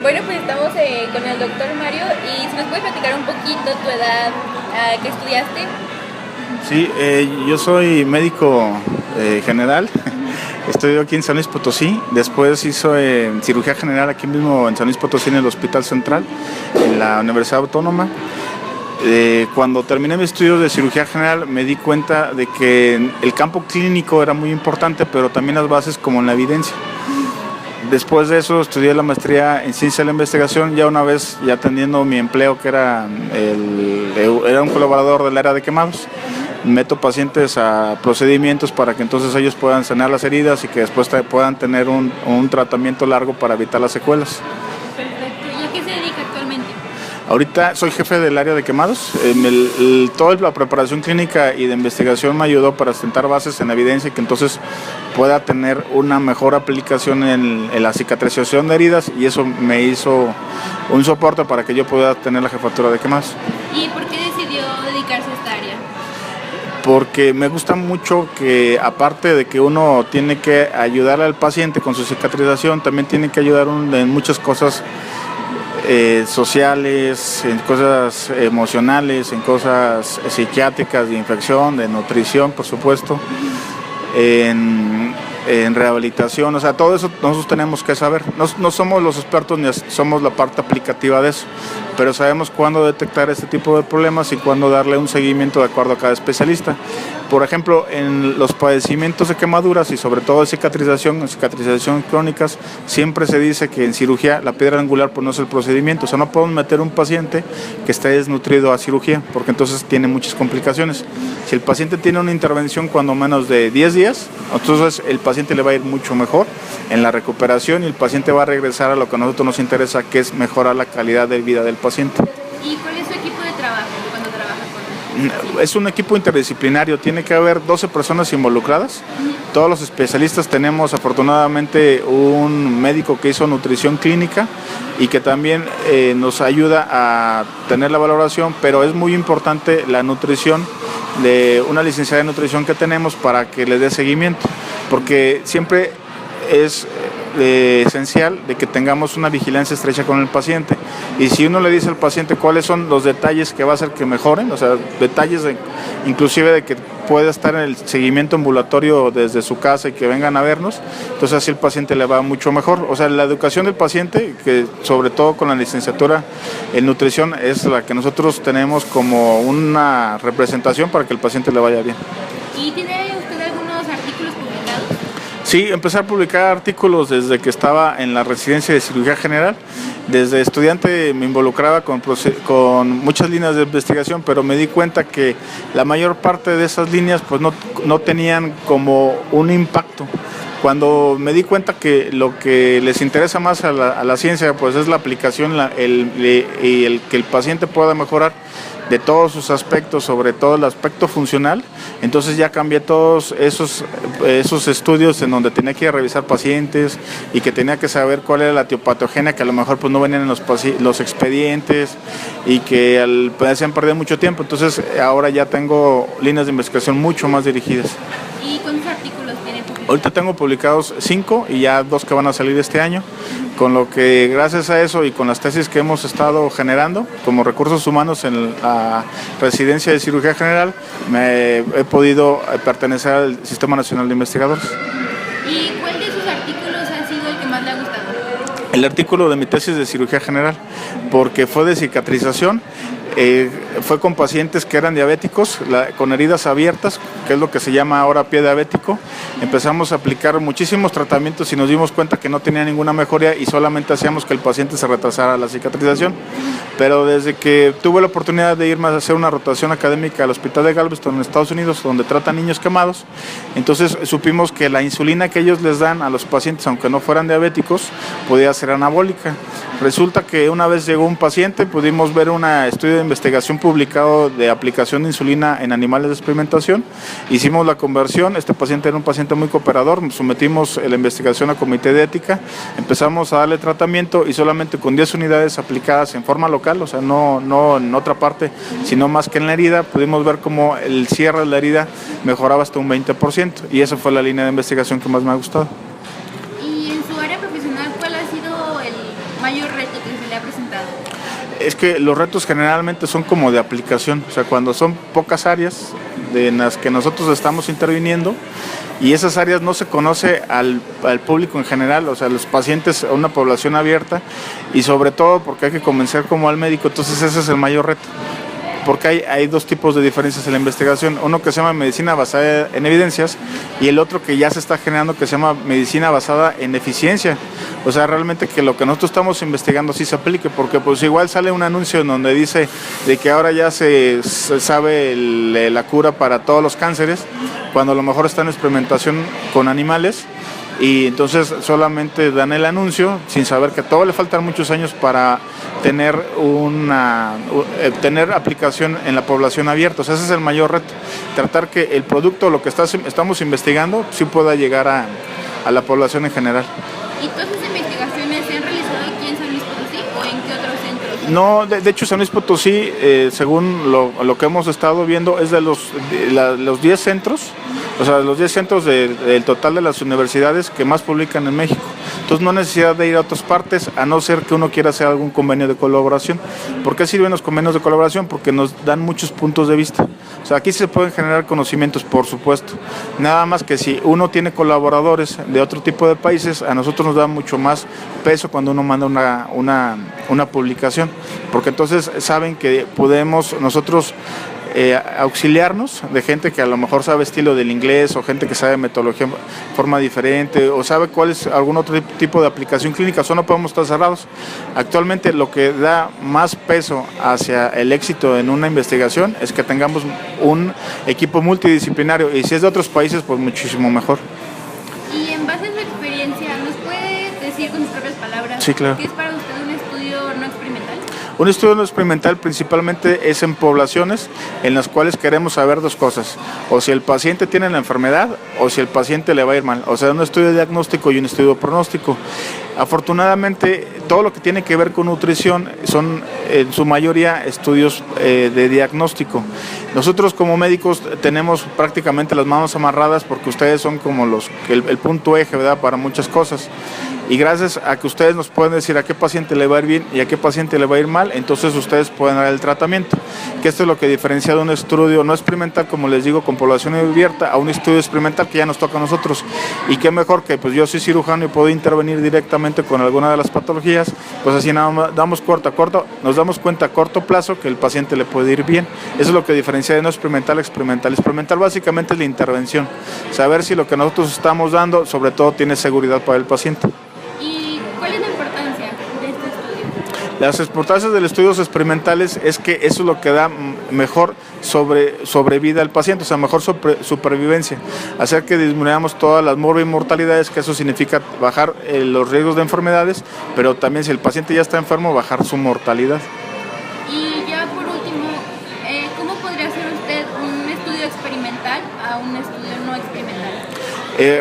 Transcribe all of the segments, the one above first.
Bueno, pues estamos con el doctor Mario y si nos puedes platicar un poquito tu edad, qué estudiaste. Sí, yo soy médico general, estudio aquí en San Luis Potosí, después hizo cirugía general aquí mismo en San Luis Potosí en el Hospital Central, en la Universidad Autónoma. Cuando terminé mi estudio de cirugía general me di cuenta de que el campo clínico era muy importante, pero también las bases como en la evidencia. Después de eso estudié la maestría en ciencia de la investigación, ya una vez ya teniendo mi empleo que era un colaborador del área de quemados. Meto pacientes a procedimientos para que entonces ellos puedan sanar las heridas y que después puedan tener un tratamiento largo para evitar las secuelas. Perfecto. ¿Y a qué se dedica actualmente? Ahorita soy jefe del área de quemados. Toda la preparación clínica y de investigación me ayudó para sentar bases en evidencia y que entonces pueda tener una mejor aplicación en la cicatrización de heridas, y eso me hizo un soporte para que yo pueda tener la jefatura de quemados. ¿Y por qué decidió dedicarse a esta área? Porque me gusta mucho que, aparte de que uno tiene que ayudar al paciente con su cicatrización, también tiene que ayudar en muchas cosas sociales, en cosas emocionales, en cosas psiquiátricas, de infección, de nutrición, por supuesto, en rehabilitación. O sea, todo eso nosotros tenemos que saber. No somos los expertos ni somos la parte aplicativa de eso, pero sabemos cuándo detectar este tipo de problemas y cuándo darle un seguimiento de acuerdo a cada especialista. Por ejemplo, en los padecimientos de quemaduras y sobre todo de cicatrización crónicas, siempre se dice que en cirugía la piedra angular pues no es el procedimiento. O sea, no podemos meter un paciente que esté desnutrido a cirugía, porque entonces tiene muchas complicaciones. Si el paciente tiene una intervención cuando menos de 10 días, entonces el paciente le va a ir mucho mejor en la recuperación y el paciente va a regresar a lo que a nosotros nos interesa, que es mejorar la calidad de vida del paciente. ¿Y cuál es su equipo de trabajo cuando trabaja con él? Es un equipo interdisciplinario, tiene que haber 12 personas involucradas. Todos los especialistas tenemos afortunadamente un médico que hizo nutrición clínica y que también nos ayuda a tener la valoración, pero es muy importante la nutrición de una licenciada de nutrición que tenemos para que le dé seguimiento, porque siempre es esencial de que tengamos una vigilancia estrecha con el paciente, y si uno le dice al paciente cuáles son los detalles que va a hacer que mejoren, o sea, detalles inclusive de que pueda estar en el seguimiento ambulatorio desde su casa y que vengan a vernos, entonces así el paciente le va mucho mejor. O sea, la educación del paciente, que sobre todo con la licenciatura en nutrición, es la que nosotros tenemos como una representación para que el paciente le vaya bien. ¿Y tiene usted algunos artículos publicados? Sí, empecé a publicar artículos desde que estaba en la residencia de cirugía general. Desde estudiante me involucraba con muchas líneas de investigación, pero me di cuenta que la mayor parte de esas líneas pues no tenían como un impacto. Cuando me di cuenta que lo que les interesa más a la ciencia pues es la aplicación y el que el paciente pueda mejorar de todos sus aspectos, sobre todo el aspecto funcional, entonces ya cambié todos esos estudios en donde tenía que ir a revisar pacientes y que tenía que saber cuál era la etiopatogenia, que a lo mejor pues no venían en los expedientes y que hacían perder mucho tiempo. Entonces ahora ya tengo líneas de investigación mucho más dirigidas. ¿Y cuántos artículos tiene publicados? Ahorita tengo publicados 5 y ya 2 que van a salir este año, con lo que gracias a eso y con las tesis que hemos estado generando como recursos humanos en la residencia de cirugía general, me he podido pertenecer al Sistema Nacional de Investigadores. ¿Y cuál de sus artículos ha sido el que más le ha gustado? El artículo de mi tesis de cirugía general, porque fue de cicatrización. Fue con pacientes que eran diabéticos, con heridas abiertas, que es lo que se llama ahora pie diabético. Empezamos a aplicar muchísimos tratamientos y nos dimos cuenta que no tenía ninguna mejoría y solamente hacíamos que el paciente se retrasara la cicatrización. Pero desde que tuve la oportunidad de irme a hacer una rotación académica al Hospital de Galveston en Estados Unidos, donde tratan niños quemados, entonces supimos que la insulina que ellos les dan a los pacientes, aunque no fueran diabéticos, podía ser anabólica. Resulta que una vez llegó un paciente, pudimos ver un estudio de investigación publicado de aplicación de insulina en animales de experimentación. Hicimos la conversión, este paciente era un paciente muy cooperador, sometimos la investigación a comité de ética, empezamos a darle tratamiento y solamente con 10 unidades aplicadas en forma local, o sea, no en otra parte, sino más que en la herida, pudimos ver cómo el cierre de la herida mejoraba hasta un 20%, y esa fue la línea de investigación que más me ha gustado. ¿Y en su área profesional cuál ha sido el mayor reto Es que los retos generalmente son como de aplicación, o sea, cuando son pocas áreas en las que nosotros estamos interviniendo y esas áreas no se conoce al público en general, o sea, los pacientes, a una población abierta, y sobre todo porque hay que convencer como al médico, entonces ese es el mayor reto. Porque hay dos tipos de diferencias en la investigación, uno que se llama medicina basada en evidencias y el otro que ya se está generando que se llama medicina basada en eficiencia. O sea, realmente que lo que nosotros estamos investigando sí se aplique, porque pues igual sale un anuncio en donde dice de que ahora ya se sabe la cura para todos los cánceres, cuando a lo mejor está en experimentación con animales. Y entonces solamente dan el anuncio sin saber que todavía le faltan muchos años para tener tener aplicación en la población abierta. O sea, ese es el mayor reto, tratar que el producto, lo que estamos investigando, sí pueda llegar a la población en general. ¿Y todas esas investigaciones se han realizado aquí en San Luis Potosí o en qué otros centros? No, de hecho San Luis Potosí, según lo que hemos estado viendo, es de los 10 centros, o sea, los 10 centros del total de las universidades que más publican en México. Entonces no hay necesidad de ir a otras partes, a no ser que uno quiera hacer algún convenio de colaboración. ¿Por qué sirven los convenios de colaboración? Porque nos dan muchos puntos de vista. O sea, aquí se pueden generar conocimientos, por supuesto. Nada más que si uno tiene colaboradores de otro tipo de países, a nosotros nos da mucho más peso cuando uno manda una publicación. Porque entonces saben que podemos nosotros auxiliarnos de gente que a lo mejor sabe estilo del inglés o gente que sabe metodología de forma diferente o sabe cuál es algún otro tipo de aplicación clínica, o no podemos estar cerrados. Actualmente lo que da más peso hacia el éxito en una investigación es que tengamos un equipo multidisciplinario y si es de otros países pues muchísimo mejor. Y en base a su experiencia, ¿nos puede decir con sus propias palabras sí, claro, qué es para usted un estudio no experimental? Un estudio no experimental principalmente es en poblaciones en las cuales queremos saber dos cosas, o si el paciente tiene la enfermedad o si el paciente le va a ir mal, o sea, un estudio diagnóstico y un estudio pronóstico. Afortunadamente, todo lo que tiene que ver con nutrición son en su mayoría estudios de diagnóstico. Nosotros como médicos tenemos prácticamente las manos amarradas porque ustedes son como el punto eje, ¿verdad?, para muchas cosas. Y gracias a que ustedes nos pueden decir a qué paciente le va a ir bien y a qué paciente le va a ir mal, entonces ustedes pueden dar el tratamiento. Que esto es lo que diferencia de un estudio no experimental, como les digo, con población abierta, a un estudio experimental que ya nos toca a nosotros. Y qué mejor que pues yo soy cirujano y puedo intervenir directamente con alguna de las patologías, pues así nada más nos damos cuenta a corto plazo que el paciente le puede ir bien. Eso es lo que diferencia de no experimental a experimental. Experimental básicamente es la intervención, saber si lo que nosotros estamos dando, sobre todo, tiene seguridad para el paciente. ¿Cuál es la importancia de este estudio? Las importancias de los estudios experimentales es que eso es lo que da mejor sobrevida al paciente, o sea, mejor supervivencia, hacer que disminuyamos todas las mortalidades, que eso significa bajar los riesgos de enfermedades, pero también si el paciente ya está enfermo, bajar su mortalidad. Y ya por último, ¿cómo podría hacer usted un estudio experimental a un estudio no experimental?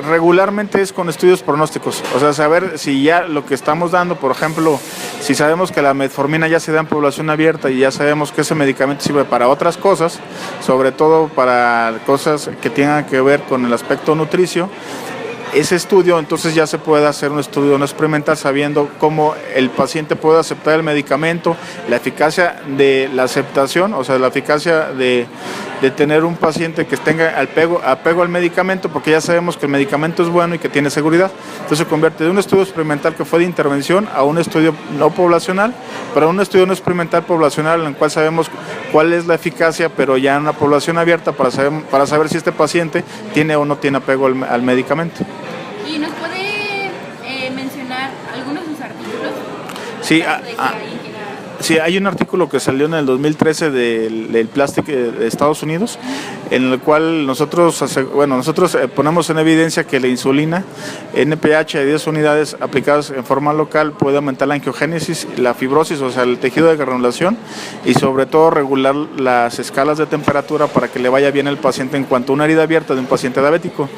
Regularmente es con estudios pronósticos, o sea, saber si ya lo que estamos dando, por ejemplo, si sabemos que la metformina ya se da en población abierta y ya sabemos que ese medicamento sirve para otras cosas, sobre todo para cosas que tengan que ver con el aspecto nutricio, ese estudio entonces ya se puede hacer un estudio no experimental sabiendo cómo el paciente puede aceptar el medicamento, la eficacia de la aceptación, o sea, la eficacia de tener un paciente que tenga apego al medicamento, porque ya sabemos que el medicamento es bueno y que tiene seguridad. Entonces se convierte de un estudio experimental que fue de intervención a un estudio no poblacional, pero un estudio no experimental poblacional en el cual sabemos cuál es la eficacia, pero ya en una población abierta para saber si este paciente tiene o no tiene apego al medicamento. ¿Y nos puede mencionar algunos de sus artículos? Sí, sí, hay un artículo que salió en el 2013 del Plastic de Estados Unidos, en el cual nosotros ponemos en evidencia que la insulina NPH de 10 unidades aplicadas en forma local puede aumentar la angiogénesis, la fibrosis, o sea, el tejido de granulación, y sobre todo regular las escalas de temperatura para que le vaya bien al paciente en cuanto a una herida abierta de un paciente diabético.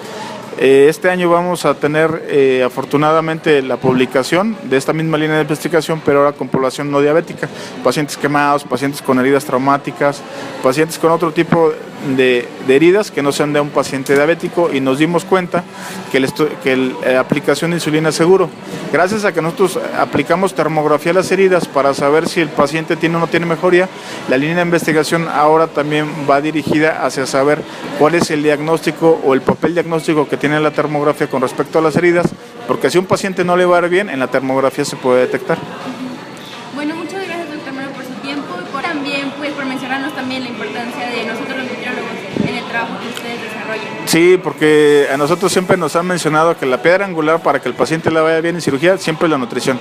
Este año vamos a tener afortunadamente la publicación de esta misma línea de investigación, pero ahora con población no diabética, pacientes quemados, pacientes con heridas traumáticas, pacientes con otro tipo de heridas que no sean de un paciente diabético, y nos dimos cuenta que la aplicación de insulina es seguro. Gracias a que nosotros aplicamos termografía a las heridas para saber si el paciente tiene o no tiene mejoría, la línea de investigación ahora también va dirigida hacia saber cuál es el diagnóstico o el papel diagnóstico que tiene la termografía con respecto a las heridas, porque si un paciente no le va a ir bien, en la termografía se puede detectar. Bueno, muchas gracias, doctor Melo, por su tiempo y también pues, por mencionarnos también la importancia de nosotros los nutriólogos en el trabajo que ustedes desarrollan. Sí, porque a nosotros siempre nos han mencionado que la piedra angular para que el paciente le vaya bien en cirugía siempre es la nutrición.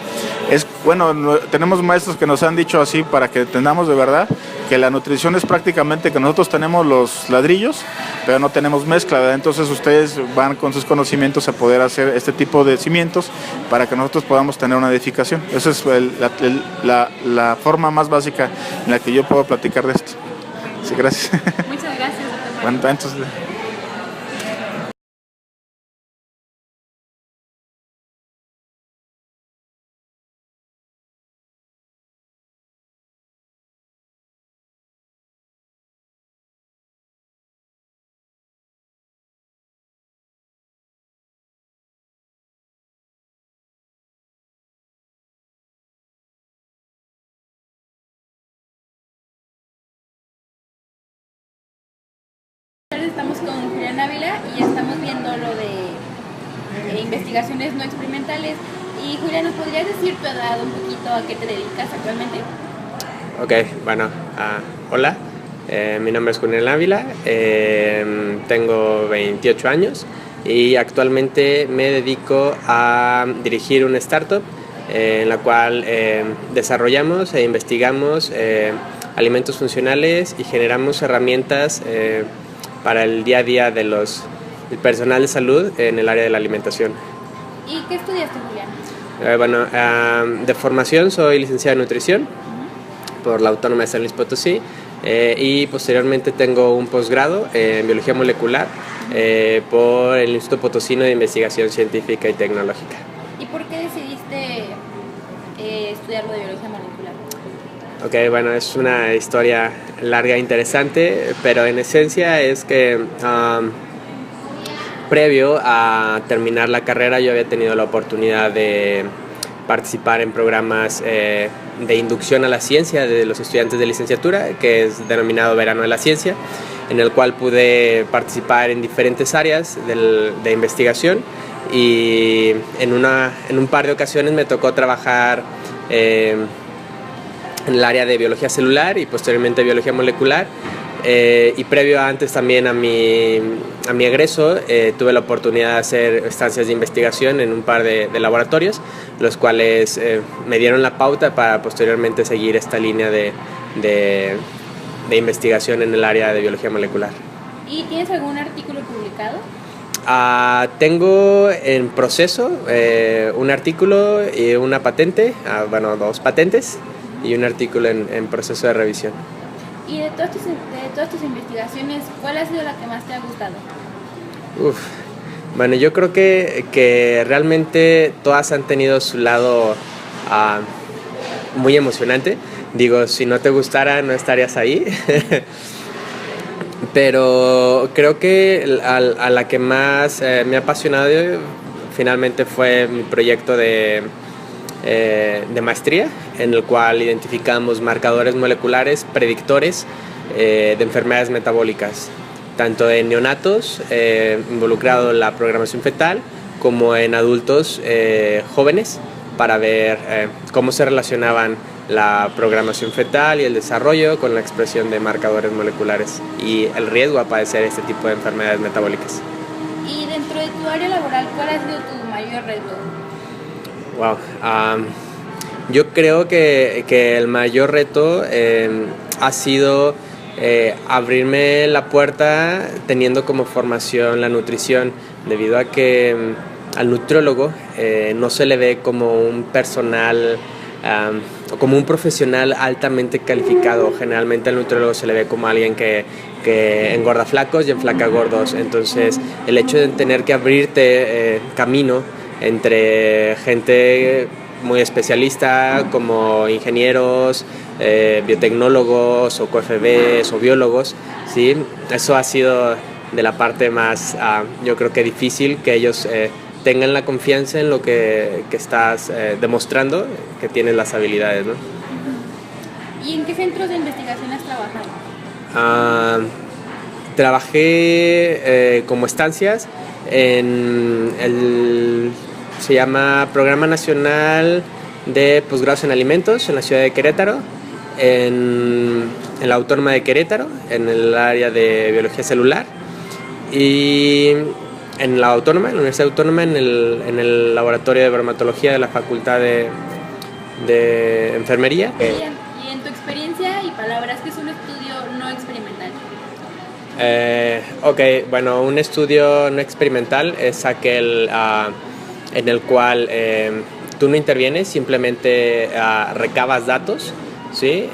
Tenemos maestros que nos han dicho así para que entendamos de verdad que la nutrición es prácticamente que nosotros tenemos los ladrillos, pero no tenemos mezcla, ¿verdad? Entonces ustedes van con sus conocimientos a poder hacer este tipo de cimientos para que nosotros podamos tener una edificación. Esa es la forma más básica en la que yo puedo platicar de esto. Sí, gracias. Muchas gracias, doctor. Bueno, entonces... Estamos con Julián Ávila y estamos viendo lo de investigaciones no experimentales. Y Julián, ¿nos podrías decir tu edad, un poquito, a qué te dedicas actualmente? Ok, bueno, hola, mi nombre es Julián Ávila, tengo 28 años y actualmente me dedico a dirigir una startup en la cual desarrollamos e investigamos alimentos funcionales y generamos herramientas para el día a día del personal de salud en el área de la alimentación. ¿Y qué estudiaste, Julián? De formación soy licenciado en nutrición por la Autónoma de San Luis Potosí y posteriormente tengo un posgrado en biología molecular por el Instituto Potosino de Investigación Científica y Tecnológica. ¿Y por qué decidiste estudiar lo de biología molecular? Ok, bueno, es una historia larga e interesante, pero en esencia es que previo a terminar la carrera yo había tenido la oportunidad de participar en programas de inducción a la ciencia de los estudiantes de licenciatura, que es denominado Verano de la Ciencia, en el cual pude participar en diferentes áreas de investigación y en un par de ocasiones me tocó trabajar en el área de biología celular y posteriormente biología molecular. Y previo antes también a mi egreso tuve la oportunidad de hacer estancias de investigación en un par de laboratorios, los cuales me dieron la pauta para posteriormente seguir esta línea de investigación en el área de biología molecular. ¿Y tienes algún artículo publicado? Tengo en proceso un artículo y una patente, 2 patentes y un artículo en proceso de revisión. Y de todas tus investigaciones, ¿cuál ha sido la que más te ha gustado? Bueno, yo creo que realmente todas han tenido su lado muy emocionante. Digo, si no te gustara, no estarías ahí. Pero creo que a la que más me ha apasionado finalmente fue mi proyecto de maestría, en el cual identificamos marcadores moleculares predictores de enfermedades metabólicas, tanto en neonatos, involucrado en la programación fetal, como en adultos jóvenes, para ver cómo se relacionaban la programación fetal y el desarrollo con la expresión de marcadores moleculares y el riesgo a padecer este tipo de enfermedades metabólicas. Y dentro de tu área laboral, ¿cuál ha sido tu mayor reto? Wow. Yo creo que el mayor reto ha sido abrirme la puerta teniendo como formación la nutrición, debido a que al nutriólogo no se le ve como un personal o como un profesional altamente calificado. Generalmente al nutriólogo se le ve como alguien que engorda flacos y enflaca gordos. Entonces el hecho de tener que abrirte camino entre gente muy especialista como ingenieros, biotecnólogos o QFBs o biólogos, ¿sí? Eso ha sido de la parte más, yo creo que difícil, que ellos tengan la confianza en lo que estás demostrando, que tienes las habilidades, ¿no? ¿Y en qué centros de investigación has trabajado? Trabajé como estancias en se llama Programa Nacional de Posgrados en Alimentos en la ciudad de Querétaro, en la Autónoma de Querétaro, en el área de biología celular, y en la Autónoma, en la Universidad Autónoma, en el laboratorio de bromatología de la Facultad de Enfermería. Y en tu experiencia y palabras, ¿qué es un estudio no experimental? Ok, bueno, un estudio no experimental es aquel en el cual tú no intervienes, simplemente recabas datos, ¿sí?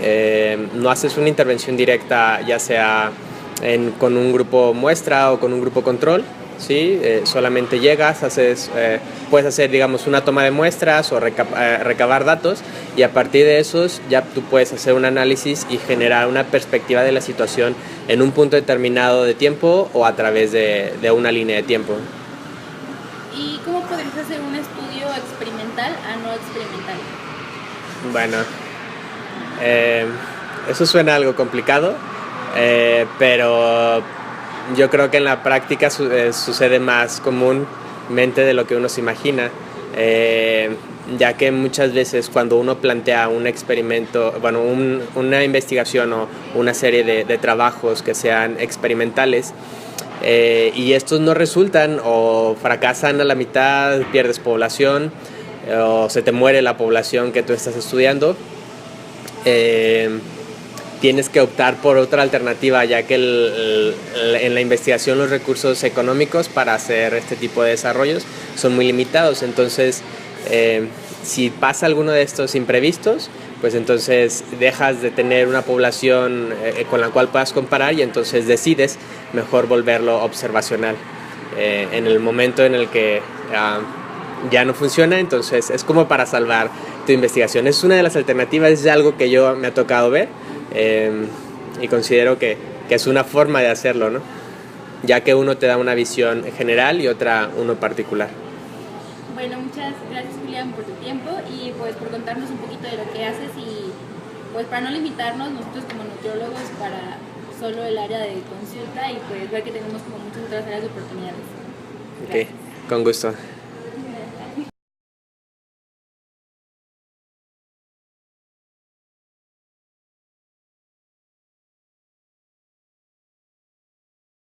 No haces una intervención directa, ya sea con un grupo muestra o con un grupo control, ¿sí? Solamente llegas, puedes hacer, digamos, una toma de muestras o recabar datos, y a partir de esos ya tú puedes hacer un análisis y generar una perspectiva de la situación en un punto determinado de tiempo o a través de una línea de tiempo. ¿Y cómo podrías hacer un estudio experimental a no experimental? Bueno, eso suena algo complicado, pero yo creo que en la práctica sucede más comúnmente de lo que uno se imagina, ya que muchas veces cuando uno plantea un experimento, bueno, una investigación o una serie de trabajos que sean experimentales, y estos no resultan o fracasan a la mitad, pierdes población o se te muere la población que tú estás estudiando, tienes que optar por otra alternativa, ya que en la investigación los recursos económicos para hacer este tipo de desarrollos son muy limitados. Entonces, si pasa alguno de estos imprevistos, pues entonces dejas de tener una población con la cual puedas comparar, y entonces decides mejor volverlo observacional. En el momento en el que ya no funciona, entonces es como para salvar tu investigación. Es una de las alternativas, es algo que me ha tocado ver, y considero que es una forma de hacerlo, ¿no? Ya que uno te da una visión general y otra uno particular. Bueno, muchas gracias, Julián, por tu tiempo y pues por contarnos un poquito de lo que haces, y pues para no limitarnos nosotros como nutriólogos para solo el área de consulta, y pues ver que tenemos como muchas otras áreas de oportunidades. Gracias. Ok, con gusto.